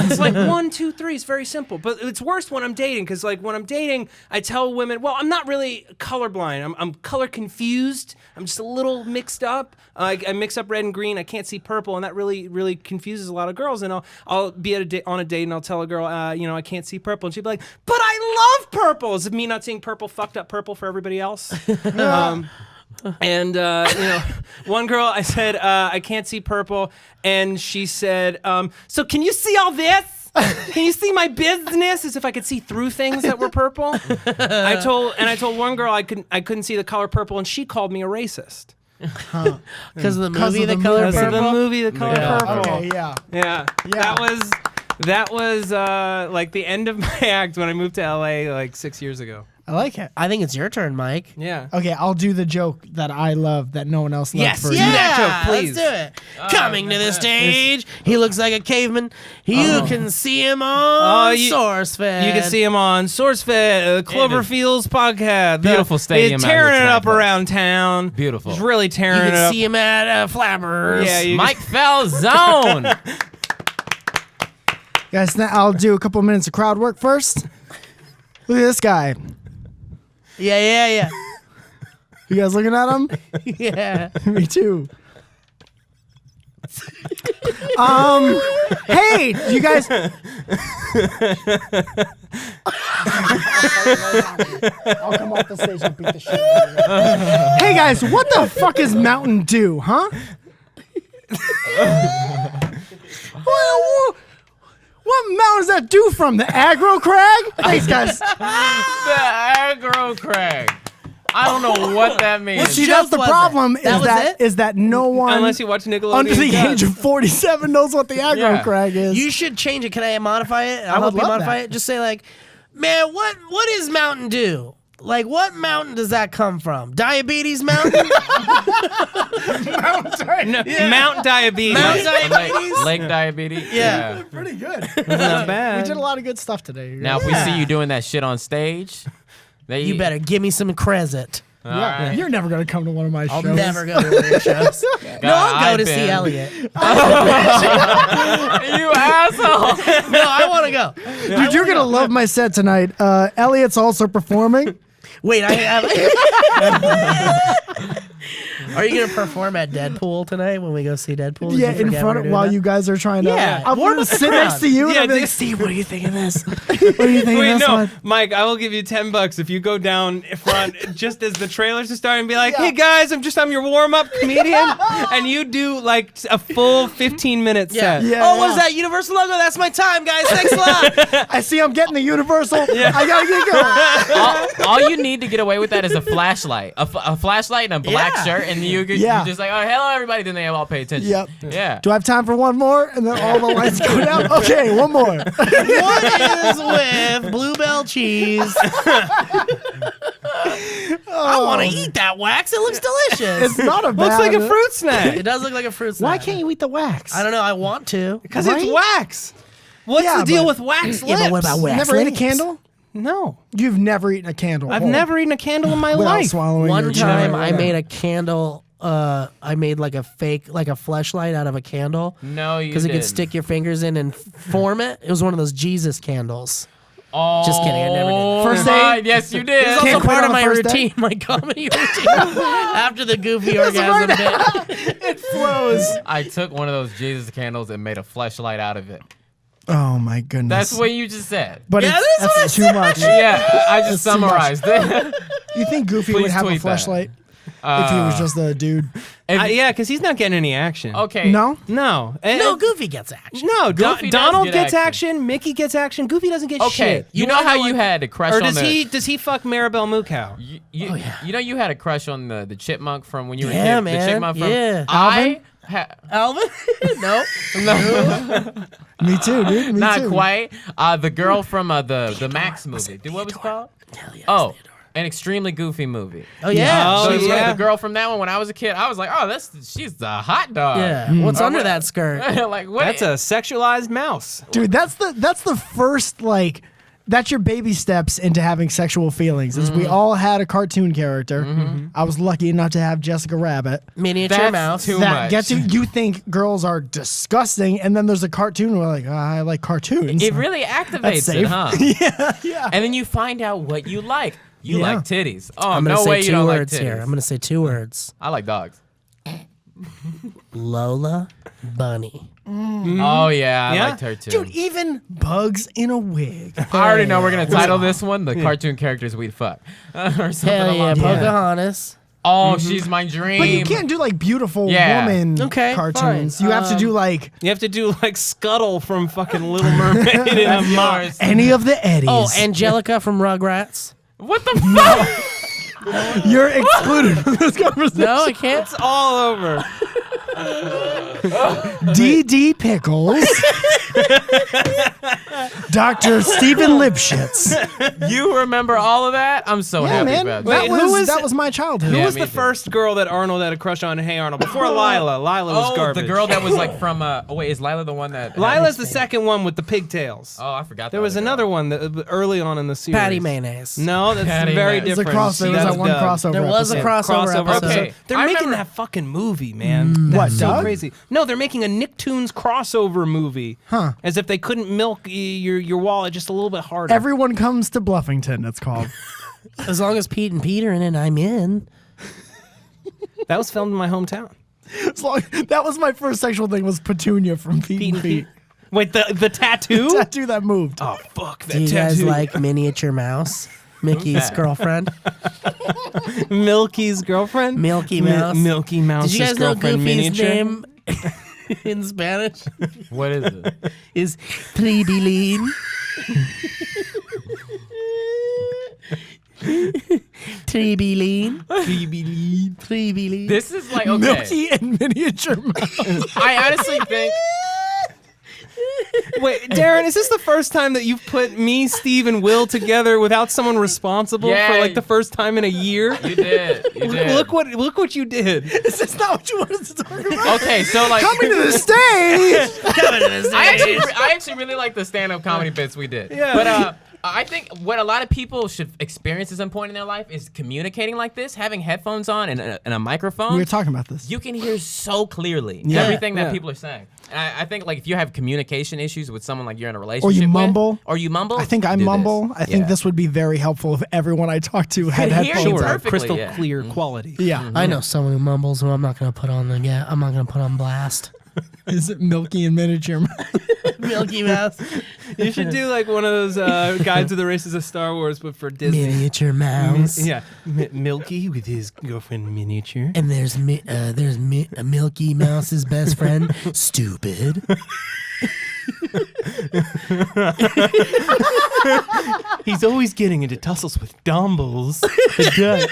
It's like 1, 2, 3. It's very simple. But it's worse when I'm dating, because like when I'm dating, I tell women, well, I'm not really colorblind. I'm color confused. I'm just a little mixed up. I mix up red and green. I can't see purple, and that really, really confuses a lot of girls. And I'll be on a date, and I'll tell a girl, I can't see purple, and she'll be like, but I love purple. Is it me not seeing purple, fucked up purple for everybody else? And one girl, I said, I can't see purple, and she said, so can you see all this? Can you see my business? As if I could see through things that were purple. I told one girl I couldn't see the color purple, and she called me a racist. Because of the Because movie, of The the Color movie. Because of Purple. the movie, The Color Purple. Okay, yeah. Yeah. That was like the end of my act when I moved to LA like 6 years ago. I like it. I think it's your turn, Mike. Yeah. Okay, I'll do the joke that I love that no one else loves. Yes, first. yeah. that joke, please. Let's do it. Coming to the stage, he looks like a caveman. You can see him on SourceFed. You can see him on SourceFed, Cloverfield's podcast. Beautiful stadium He's out here tearing it tonight, up folks. around town. Beautiful. He's really You tearing it can up. see him at Flabbers. Yeah, you Mike Falzone. Guys, now I'll do a couple minutes of crowd work first. Look at this guy. Yeah. You guys looking at him? Yeah. Me too. Hey, you guys. I'll come off the stage and beat the shit out of you. Hey guys, what the fuck is Mountain Dew, huh? What mountain does that do from? The aggro crag? Thanks, guys. The aggro crag. I don't know what that means. See, that's the problem is that no one Unless you watch Nickelodeon. under the does. age of 47 knows what the aggro Yeah. crag is. You should change it. Can I modify it? I'll would help you love modify that. it. Just say like, man, what is Mountain Dew? Like, what mountain does that come from? Diabetes Mountain? Mount Diabetes. Mount Diabetes? Leg diabetes. Yeah. Pretty good. Not bad. We did a lot of good stuff today. Now, if we see you doing that shit on stage, then You better give me some Crescent. Yeah, you're never gonna come to one of my I'll shows. never go to one of your shows. No, I'll go I've to see been- Elliot. You asshole. No, I want to go. Dude, you're gonna love my set tonight. Elliot's also performing. Wait, I have. Are you gonna perform at Deadpool tonight when we go see Deadpool? Did Yeah, you in forget front we're of doing while that? you guys are trying to. Yeah, I'm warm gonna up the sit next to you. Yeah, and I'll be like, dude. Steve, what do you think of this? What do you think Wait, of this no, one? Mike, I will give you $10 if you go down front just as the trailers are starting and be like, hey guys, I'm your warm-up comedian. And you do like a full 15-minute Yeah. set. Yeah. Oh, what is that? Universal logo? That's my time, guys. Thanks a lot. I see I'm getting the Universal. I gotta get going. All you need to get away with that is a flashlight, a flashlight and a black Yeah. shirt, and you Yeah. just like, oh, hello everybody. Then they all pay attention. Yep. Yeah. Do I have time for one more? And then all the lights go down. Okay, one more. What is with Bluebell cheese? I want to eat that wax. It looks delicious. It's not a bad. Looks like a fruit snack. It does look like a fruit snack. Why can't you eat the wax? I don't know. I want to. Because it's wax. What's Yeah, the deal but- with wax lips? Yeah, but what about wax Never ate a lips? candle? No. You've never eaten a candle. I've whole never eaten a candle in my without life. swallowing One your time cherry. I made a candle. I made like a fake, like a fleshlight out of a candle. No, you Because it could didn't. stick your fingers in and form it. It was one of those Jesus candles. Oh, Just kidding, I never did. First my- aid? Yes, you It's did. also Can't quit part on of the my first day? routine, my comedy routine. After the goofy orgasm bit. It flows. I took one of those Jesus candles and made a fleshlight out of it. Oh my goodness. That's what you just said. But Yeah, it's, that's what that's too much. Yeah, I just That's too much. summarized it. You think Goofy Please would have a tweet that. fleshlight if he was just a dude? Yeah, because he's not getting any action. Okay. No? No. No, Goofy gets action. No, Goofy does Donald get gets action. action. Mickey gets action. Goofy doesn't get Okay. shit. You know wanna how know you what- had a crush Or on does the... he fuck Maribel Mucow? You know you had a crush on the chipmunk from when you were a Yeah, kid? man. The chipmunk from... Yeah. Alvin? No. Me too, dude. Me Not too. quite. The girl from the Max movie. Dude, what was it called? Hell yeah. Oh, an extremely goofy movie. Oh, yeah. Oh, So it's like yeah. the girl from that one. When I was a kid, I was like, oh, she's a hot dog. Yeah. What's under that skirt? Like what? That's a sexualized mouse. Dude, that's the first like that's your baby steps into having sexual feelings. Is we all had a cartoon character. I was lucky enough to have Jessica Rabbit. Miniature That's mouse. too That much. gets you think girls are disgusting, and then there's a cartoon where like I like cartoons. It really activates That's it, safe. huh? yeah. And then you find out what you like. You Yeah. like titties. Oh, I'm going to no way say you two don't like words titties. here. I'm going to say two words. I like dogs. Lola Bunny. Oh yeah, I Yeah? liked her too. Dude, even bugs in a wig. I already know we're gonna title this one "The Cartoon Characters We'd Fuck" or something Hell yeah. along those lines. Pocahontas. Oh, she's my dream. But you can't do like beautiful Yeah. woman Okay, cartoons. fine. You have to do like You have to do like Scuttle from fucking Little Mermaid. in a mo- Yours. any of the Eddies. Oh, Angelica from Rugrats. What the fuck? You're excluded from this conversation. No, I can't. It's all over. D.D. Pickles. Dr. Stephen Lipschitz. You remember all of that? I'm so Yeah, happy man. about That that. Wait, who was- was my childhood. Who Yeah, was me the too. first girl that Arnold had a crush on in Hey Arnold? Before Lila. Lila was Oh, garbage. the girl that was like from. Oh wait, is Lila the one that? Lila's the second one with the pigtails. Oh, I forgot. There was another one that, early on in the series. Patty Mayonnaise. No, that's Patty very Mayonnaise. There was a different. cross. There was That's that one Doug. crossover. There was a episode. crossover episode. Okay. They're I making remember- that fucking movie, man. That's What, so Doug? crazy. No, they're making a Nicktoons crossover movie. Huh. As if they couldn't milk your wallet just a little bit harder. Everyone comes to Bluffington, it's called. As long as Pete and Peter in it, I'm in. That was filmed in my hometown. That was my first sexual thing was Petunia from Pete and Pete. Wait, the tattoo? Tattoo that moved. Oh, fuck that Do you tattoo. guys like Miniature Mouse? Mickey's girlfriend? Milky's girlfriend? Milky Mouse. Milky Mouse's Did you guys know girlfriend Goofy's miniature? name? in Spanish What is it? is tribilín. Tribilín. Tribilín. This is like, okay. Milky and miniature mouse. I honestly think. Wait, Darren, is this the first time that you've put me, Steve, and Will together without someone responsible Yeah. for like the first time in a year? You did. You did. Look what you did. Is this not what you wanted to talk about? Okay, so like. Coming to the stage. I actually really like the stand-up comedy bits we did. Yeah. But I think what a lot of people should experience at some point in their life is communicating like this, having headphones on and a microphone. We were talking about this. You can hear so clearly Yeah. everything that Yeah. people are saying. And I think like if you have communication issues with someone like you're in a relationship Or you with, mumble. I think I mumble. I think this would be very helpful if everyone I talk to had Could hear headphones you on. perfectly, Crystal yeah. clear quality. Yeah. I know someone who mumbles who I'm not gonna put on I'm not gonna put on blast. Is it Milky and miniature mouse? Milky Mouse. You should do like one of those Guides to the Races of Star Wars, but for Disney. Miniature mouse. Yeah, Milky with his girlfriend Miniature. And there's Milky Mouse's best friend, Stupid. He's always getting into tussles with Dumbles, the duck.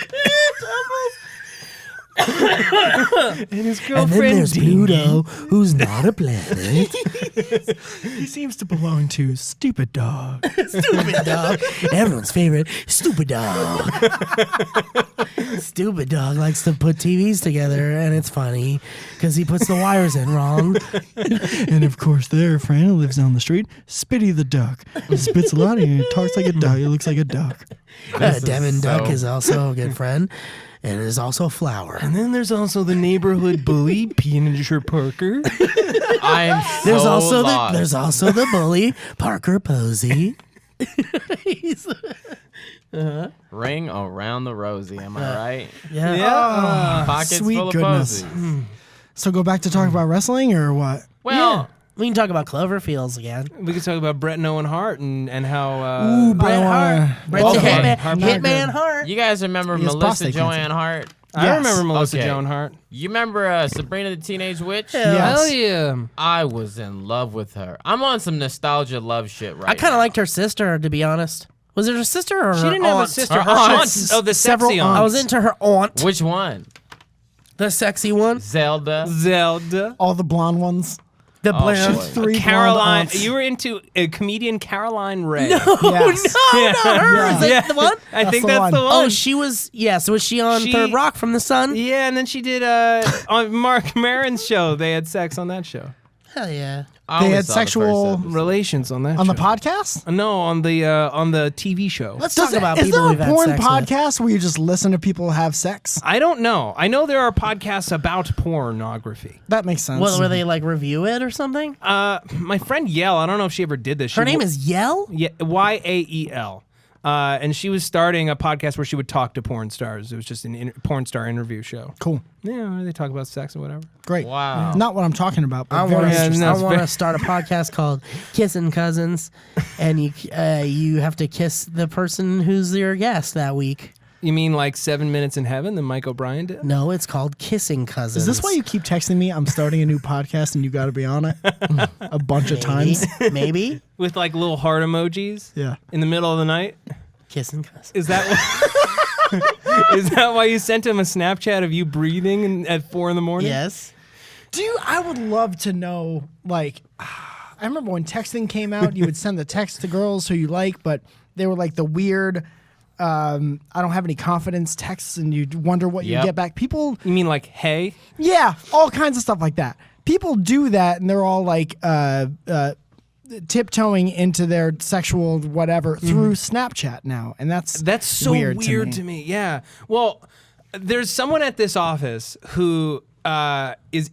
And his And girlfriend then there's Dingy. Pluto, who's not a planet. He seems to belong to Stupid Dog. Stupid Dog. Everyone's favorite, Stupid Dog. Stupid Dog likes to put TVs together, and it's funny because he puts the wires in wrong. And of course, their friend who lives down the street, Spitty the Duck. He spits a lot and he talks like a duck. He looks like a duck. Devin Duck is also a good friend, and is also a flower. And then there's also the neighborhood bully, Miniature Parker. I am so There's also the bully, Parker Posey. Ring around the rosy, am I right? Yeah. Pockets Sweet full goodness. of posies. So go back to talk about wrestling or what? Well, We can talk about Cloverfields again. We could talk about Brett and Owen Hart and how. Ooh, but Bret Hart. Brett's Okay. a Hart- Hitman Hart. you guys remember He has Melissa prostate cancer. Joanne Hart? I Yes. remember Melissa Okay. Joan Hart. You remember Sabrina the Teenage Witch? Yes. Hell yeah. I was in love with her. I'm on some nostalgia love shit right I kind of now. liked her sister, to be honest. Was it her sister or She her didn't have a aunt? sister. Her Her aunt. aunt. Oh, the Several sexy aunts. I aunt. was into her aunt, Which one? the sexy one, Zelda. Zelda. All the blonde ones. the Oh, blonde. boy. Three Caroline. blonde aunts. You were into a comedian Caroline Ray. Yes. Oh, not her. Yeah. Is that the one? I think the that's one. the one. Oh, she was. Yeah, so was she on She- Third Rock from the Sun? Yeah, and then she did on Mark Maron's show. They had sex on that show. Hell yeah. I They only had saw the first sexual- episode. Relations on that On show. the podcast? No, on the TV show. Let's talk about Is people there we've a had porn sex with. podcast where you just listen to people have sex? I don't know. I know there are podcasts about pornography. That makes sense. Well, where they like review it or something? My friend Yell, I don't know if she ever did this. Her name is Yell? Yeah, Yael. And she was starting a podcast where she would talk to porn stars. It was just an porn star interview show. Cool. Yeah, where they talk about sex and whatever. Great. Wow. Not what I'm talking about, but I very want interesting. no, it's to very- start a podcast called Kissing Cousins, and you have to kiss the person who's your guest that week. You mean like 7 Minutes in Heaven that Mike O'Brien did? No, it's called Kissing Cousins. Is this why you keep texting me? I'm starting a new podcast and you got to be on it a bunch of times. Maybe With like little heart emojis Yeah. in the middle of the night? Kissing Cousins. Is that is that why you sent him a Snapchat of you breathing at 4 a.m? Yes. I would love to know, like, I remember when texting came out, you would send the text to girls who you like, but they were like the weird, I don't have any confidence texts, and you'd wonder what Yep. you get back. People, You mean like hey? yeah, all kinds of stuff like that. People do that, and they're all like tiptoeing into their sexual whatever through Snapchat now, and That's so weird to me. Yeah. Well, there's someone at this office who is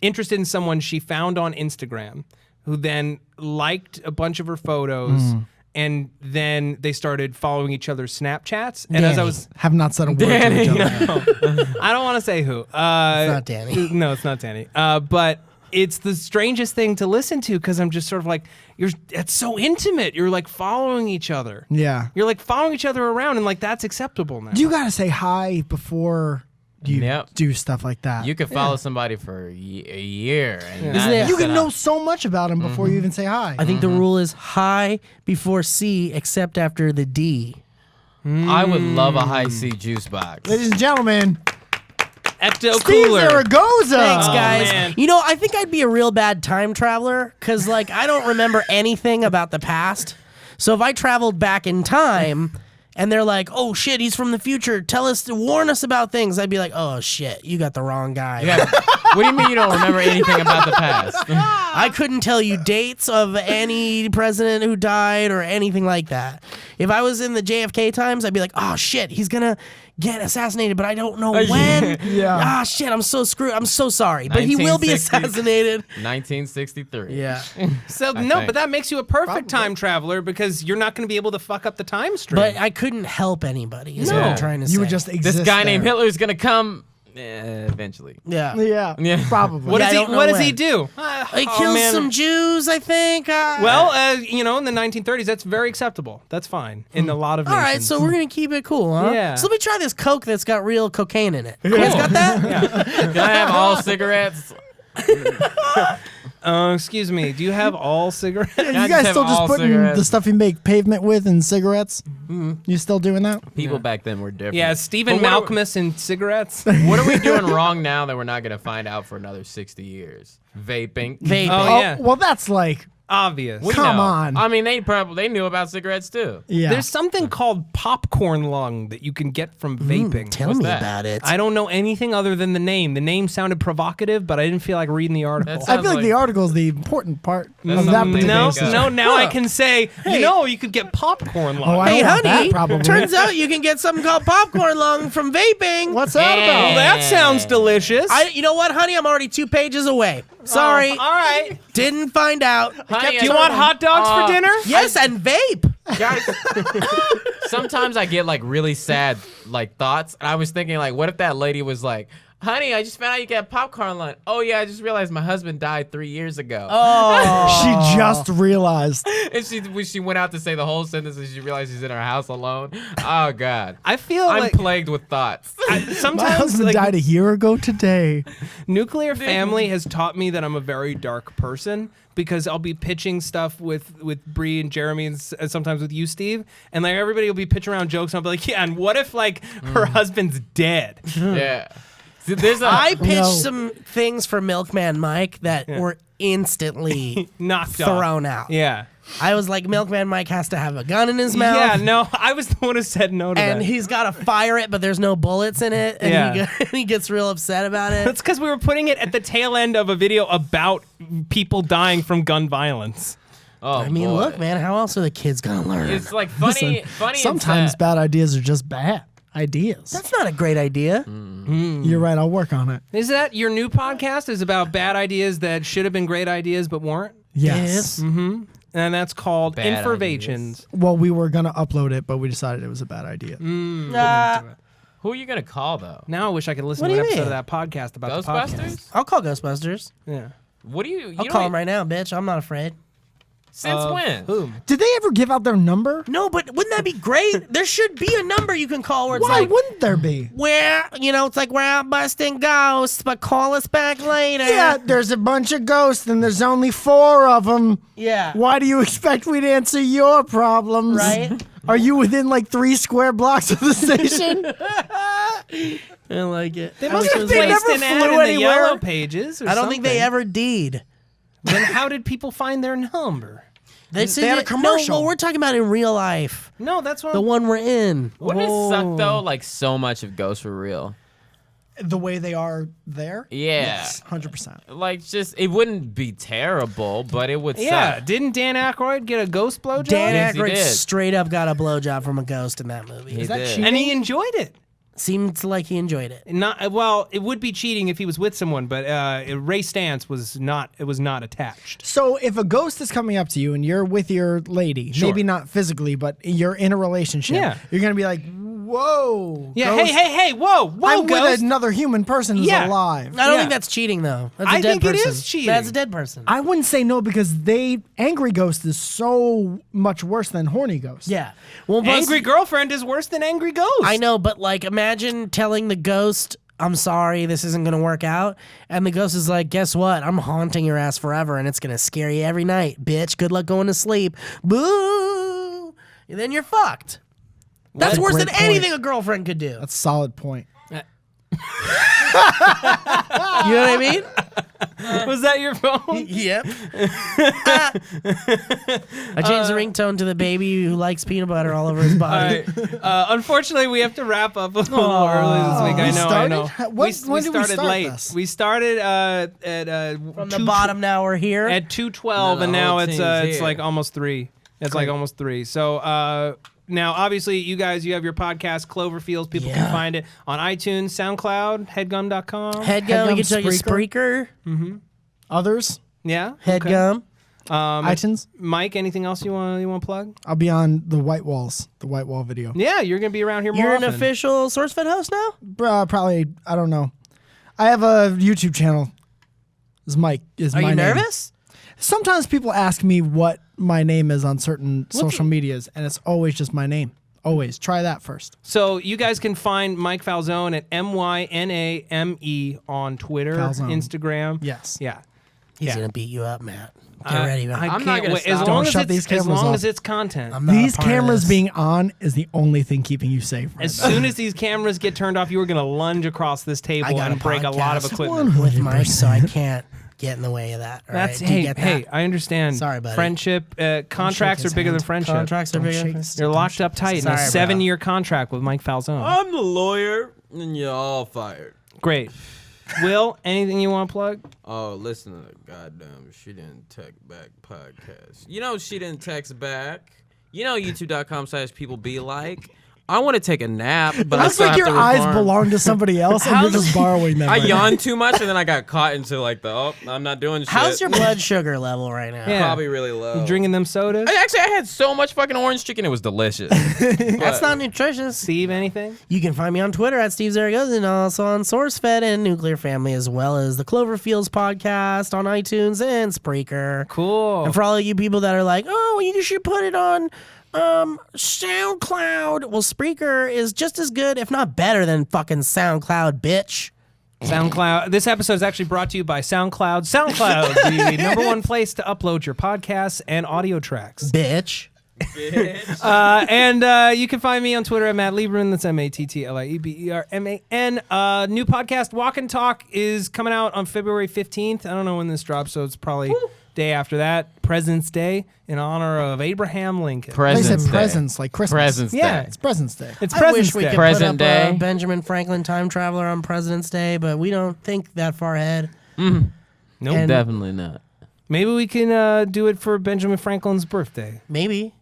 interested in someone she found on Instagram, who then liked a bunch of her photos, and then they started following each other's Snapchats. And as I Danny. was, Have not said a word to each other. I don't want to say who. It's not Danny. No, it's not Danny. But it's the strangest thing to listen to because I'm just sort of like, it's so intimate. You're like following each other. Yeah. You're like following each other around, and like that's acceptable now. You got to say hi before you Yep. do stuff like that. You could follow somebody for a year, and Isn't it- You can know so much about him before you even say hi. I think the rule is high before C, except after the D. I would love a high C juice box. Ladies and gentlemen, Ecto Steve Cooler. Zaragoza. Thanks, guys. man. You know, I think I'd be a real bad time traveler because, like, I don't remember anything about the past. So if I traveled back in time and they're like, "Oh shit, he's from the future. Tell us, warn us about things," I'd be like, "Oh shit, you got the wrong guy." Yeah. What do you mean you don't remember anything about the past? I couldn't tell you dates of any president who died or anything like that. If I was in the JFK times, I'd be like, "Oh shit, he's gonna get assassinated, but I don't know when." Yeah. Ah shit, I'm so screwed. I'm so sorry, but he will be 1960s. assassinated. 1963. Yeah. So I no, think. but that makes you a perfect time traveler because you're not going to be able to fuck up the time stream. But I couldn't help anybody. Is what No. I'm trying to say. You would just exist. This guy named there. Hitler is gonna come eventually. yeah. Yeah, Yeah. probably. what Yeah, I does he? don't know What does he when. do? He Oh, kills man. some Jews, I think. Well, you know, in the 1930s, that's very acceptable. That's fine in a lot of all nations. right, so we're gonna keep it cool, huh? Yeah. So let me try this Coke that's got real cocaine in it. You guys got that? Can I have all cigarettes? Excuse me. Do you have all cigarettes? You I just guys have still just all putting cigarettes? the stuff you make pavement with in cigarettes? You still doing that? People back then were different. Yeah, Stephen But what Malcolmus and cigarettes. What are we doing wrong now that we're not gonna find out for another 60 years? Vaping. Vaping. Oh, yeah. Well, that's like, Obvious. We Come know. on. I mean, they knew about cigarettes too. yeah. There's something called popcorn lung that you can get from vaping. Tell What's me that? about it. I don't know anything other than the name. The name sounded provocative, but I didn't feel like reading the article. That's- I feel like Sounds the like- article is the important part That's of that something particular no, think of. no. Now I can say, you know, you could get popcorn lung. Oh, I Hey, don't want honey, that probably. turns out you can get something called popcorn lung from vaping. What's that Yeah. about? That sounds delicious. You know what, honey? I'm already 2 pages away. Sorry, all right. didn't find out. Honey, Do you want hot dogs for dinner? Yes, and vape. Guys, sometimes I get like really sad like thoughts. And I was thinking like, what if that lady was like, "Honey, I just found out you get popcorn lunch. Oh yeah, I just realized my husband died 3 years ago." She just realized. And when she went out to say the whole sentence and she realized she's in her house alone. Oh God. I feel I'm like plagued with thoughts. My sometimes husband like, died a year ago today. nuclear family has taught me that I'm a very dark person because I'll be pitching stuff with Bree and Jeremy and sometimes with you, Steve, and like everybody will be pitching around jokes and I'll be like, yeah, and what if like her husband's dead? Yeah. See, there's a I pitched No. some things for Milkman Mike that were instantly Knocked off. thrown out. Yeah. I was like, Milkman Mike has to have a gun in his mouth. Yeah, no, I was the one who said no to And that. he's got to fire it, but there's no bullets in it. And Yeah. he gets real upset about it. That's because we were putting it at the tail end of a video about people dying from gun violence. Oh, I mean, boy. look, man, how else are the kids going to learn? It's like funny. Funny. Sometimes is that- bad ideas are just bad ideas. That's not a great idea. You're right. I'll work on it. Is that your new podcast? Is about bad ideas that should have been great ideas but weren't? Yes. And that's called Bad Informations. Well, we were gonna upload it, but we decided it was a bad idea. Who are you gonna call though? Now I wish I could listen What to do an you episode mean? of that podcast about the podcast. Ghostbusters? I'll call Ghostbusters. Yeah. What do you? I'll call him right now, bitch. I'm not afraid. Since when? Whom? Did they ever give out their number? No, but wouldn't that be great? There should be a number you can call where it's Why like, wouldn't there be? it's like we're out busting ghosts, but call us back later. Yeah, there's a bunch of ghosts and there's only 4 of them. Yeah. Why do you expect we'd answer your problems? Right? Are you within like 3 square blocks of the station? I like it. They must have They placed never an ad flew in the anywhere. Yellow Pages or I don't think they something. ever did. Then how did people find their number? They had a commercial. No, well, we're talking about in real life. No, that's what The one we're in. Wouldn't it suck though? Like so much of ghosts were real. The way they are there? Yeah. Yes, 100%. Like just it wouldn't be terrible, but it would Yeah, suck. didn't Dan Aykroyd get a ghost blowjob? Dan Yes, he Aykroyd did. straight up got a blowjob from a ghost in that movie. He that did. cheating? And he enjoyed it. Seemed like he enjoyed it. Not well. It would be cheating if he was with someone, but Ray Stantz was not. It was not attached. So if a ghost is coming up to you and you're with your lady, Sure. maybe not physically, but you're in a relationship, Yeah. you're going to be like, whoa. Yeah. ghost, Hey. Whoa. I'm Ghost. with another human person who's Yeah. alive. I don't Yeah. think that's cheating though. That's a I dead think it person. is cheating. That's a dead person. I wouldn't say no because angry ghost is so much worse than horny ghost. yeah. Well, plus- Angry girlfriend is worse than angry ghost. I know, but like, imagine telling the ghost, I'm sorry, this isn't gonna work out. And the ghost is like, guess what? I'm haunting your ass forever, and it's gonna scare you every night, bitch. Good luck going to sleep. Boo! And then you're fucked. That's worse than great point. anything a girlfriend could do. That's a solid point. You know what I mean? Was that your phone? Yep. I changed the ringtone to the baby who likes peanut butter all over his All body. right. Unfortunately, we have to wrap up a little early this week. I know. I know. When did we started start late. this? We started at From the bottom, now we're here. at 2:12, No, the and now whole it's team's it's here. like almost 3. It's like almost 3. So now, obviously, you guys, you have your podcast, Cloverfields. People can find it on iTunes, SoundCloud, headgum.com. Headgum, we can tell you Spreaker. Spreaker. Others, Yeah. Headgum. iTunes. Mike, anything else you want to plug? I'll be on the White Wall video. Yeah, you're gonna be around here more You're an often. official SourceFed host now? Probably, I don't know. I have a YouTube channel. Is Mike? Is Are my you name. nervous? Sometimes people ask me what my name is on certain social medias, and it's always just my name. Always. Try that first. So you guys can find Mike Falzone at MYNAME on Twitter, Falzone. Instagram. Yes. Yeah. He's Yeah. going to beat you up, Matt. Get ready, man. I I'm not can't gonna wait. As stop. long Don't as shut it's, these as cameras long off. as it's content. I'm not a These part of cameras this. being on is the only thing keeping you safe. Right As now. soon as these cameras get turned off, you are going to lunge across this table I got and a break a lot of podcast equipment. with Mike, so I can't get in the way of that. All That's right? Do you hey, get that? hey, I understand. Sorry, buddy. Friendship, contracts are his bigger hand. than friendship. Contracts are Don't bigger. shake than- his- You're locked up tight in a Sorry, bro. 7-year contract with Mike Falzone. I'm the lawyer, and you're all fired. Great. Will, anything you want to plug? Oh, listen to the goddamn She Didn't Text Back podcast. You know She Didn't Text Back. You know YouTube.com/people be like. I want to take a nap, but I Looks still like have your to eyes record. belong to somebody else, and you're just borrowing them. I right yawned too much, and then I got caught into like I'm not doing shit. How's your blood sugar level right now? Yeah. Probably really low. You drinking them sodas? I had so much fucking orange chicken, it was delicious. That's not nutritious. Steve, anything? You can find me on Twitter at Steve Zaragoza and also on SourceFed and Nuclear Family, as well as the Cloverfields podcast on iTunes and Spreaker. Cool. And for all of you people that are like, oh, you should put it on SoundCloud. Well, Spreaker is just as good, if not better, than fucking SoundCloud, bitch. SoundCloud. This episode is actually brought to you by SoundCloud. SoundCloud, the number one place to upload your podcasts and audio tracks. Bitch. And you can find me on Twitter at Matt Lieberman. That's MATTLIEBERMAN. New podcast, Walk and Talk, is coming out on February 15th. I don't know when this drops, so it's probably day after that. President's Day in honor of Abraham Lincoln. They Presents said Day. presents, like Christmas. Presents Yeah. Day. It's President's Day. It's I President's wish we Day. could Present put up Day. a Benjamin Franklin time traveler on President's Day, but we don't think that far ahead. Nope. And Definitely not. Maybe we can do it for Benjamin Franklin's birthday. maybe.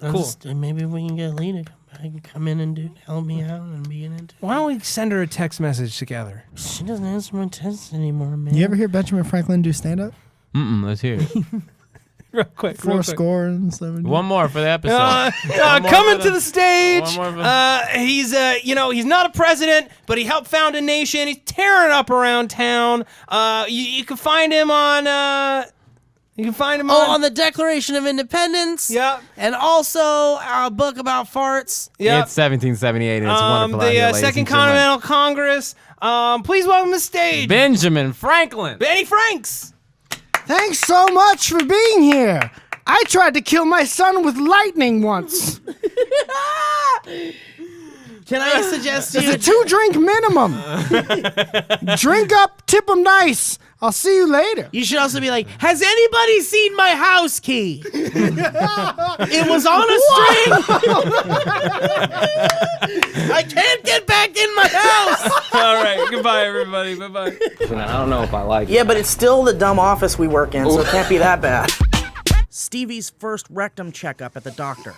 Cool. Maybe we can get Lee to come back and come in and help me out and be in it. Why don't we send her a text message together? She doesn't answer my texts anymore, man. You ever hear Benjamin Franklin do stand up? Let's hear it. Real quick. Four score and 70. One more for the episode. Coming to the stage. One more for He's he's not a president, but he helped found a nation. He's tearing up around town. You can find him on. You can find him on the Declaration of Independence. Yep. And also a book about farts. Yep. It's 1778 and it's wonderful out here, The ladies Second and gentlemen. Continental Congress. Please welcome to the stage, Benjamin Franklin. Benny Franks. Thanks so much for being here. I tried to kill my son with lightning once. Can I suggest It's you? a 2-drink minimum. Drink up, tip 'em nice. I'll see you later. You should also be like, has anybody seen my house key? It was on a string. I can't get back in my house. All right. Goodbye, everybody. Bye-bye. I don't know if I like it. Yeah, but it's still the dumb office we work in, so it can't be that bad. Stevie's first rectum checkup at the doctor.